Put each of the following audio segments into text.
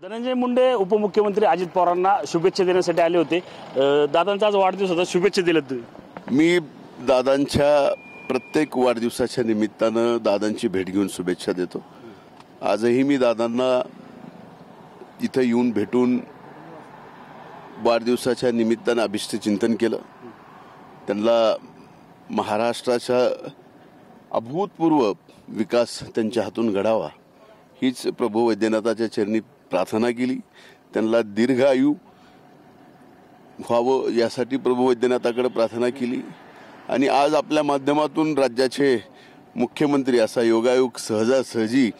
धनंजय मुंडे उपमुख्यमंत्री अजित पवारांना शुभेच्छा देण्यासाठी आले होते। दादांचा आज वाढदिवस होता, शुभेच्छा दिल्यात तुम्ही? मी दादांच्या प्रत्येक वाढदिवसाच्या निमित्तानं दादांची भेट घेऊन शुभेच्छा देतो। आजही मी दादांना इथं येऊन भेटून वाढदिवसाच्या निमित्तानं अभिष्ट चिंतन केलं। त्यांना महाराष्ट्राचा अभूतपूर्व विकास त्यांच्या हातून घडावा हीच प्रभू वैद्यनाथाच्या चरणी प्रार्थना केली। त्यांना दीर्घ आयु व्हावं यासाठी प्रभू वैद्यनाथाकडे प्रार्थना केली। आणि आज आपल्या माध्यमातून राज्याचे मुख्यमंत्री असा योगायोग सहजासहजी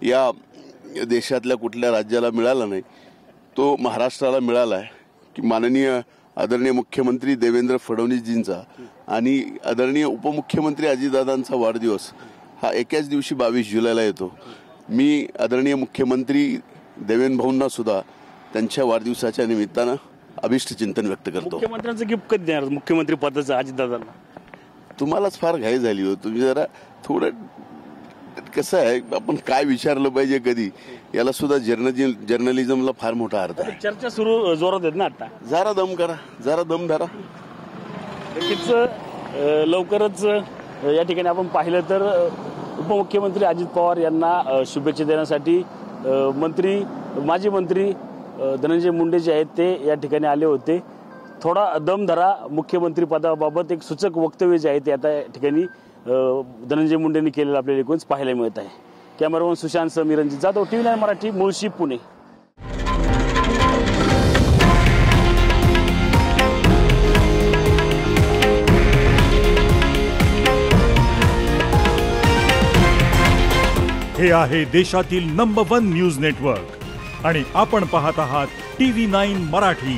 या देशातल्या कुठल्या राज्याला मिळाला नाही, तो महाराष्ट्राला मिळाला आहे की माननीय आदरणीय मुख्यमंत्री देवेंद्र फडणवीसजींचा आणि आदरणीय उपमुख्यमंत्री अजितदादांचा वाढदिवस हा एकाच दिवशी 22 जुलैला येतो। मी आदरणीय मुख्यमंत्री देवेंद्र भाऊंना सुद्धा त्यांच्या वाढदिवसाच्या निमित्तानं अभिष्ट चिंतन व्यक्त करतो। मुख्यमंत्र्यांचं गिफ्ट कधी देणार मुख्यमंत्री पदाचं अजितदादांना? तुम्हालाच फार घाई झाली हो, तुम्ही जरा थोडं कसं आहे, आपण काय विचारलं पाहिजे कधी याला सुद्धा जर्नलिझमला फार मोठा अर्थ आहे। चर्चा सुरू जोरात आहेत ना आता, जरा दम करा, जरा दम धरा। नक्कीच लवकरच या ठिकाणी आपण पाहिलं तर उपमुख्यमंत्री अजित पवार यांना शुभेच्छा देण्यासाठी माजी मंत्री धनंजय मुंडे जे आहेत ते या ठिकाणी आले होते। थोडा दम धरा, मुख्यमंत्री पदाबाबत एक सूचक वक्तव्य जे आहे ते आता या ठिकाणी धनंजय मुंडेंनी केलेलं आपल्याला एकूणच पाहायला मिळत आहे। कॅमेरामन सुशांत मी रणजित जाधव, TV9 मराठी, मुळशी, पुणे। हे आहे देशातील नंबर 1 न्यूज नेटवर्क आणि आपण पाहत आहात TV9 मराठी,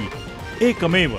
एकमेव।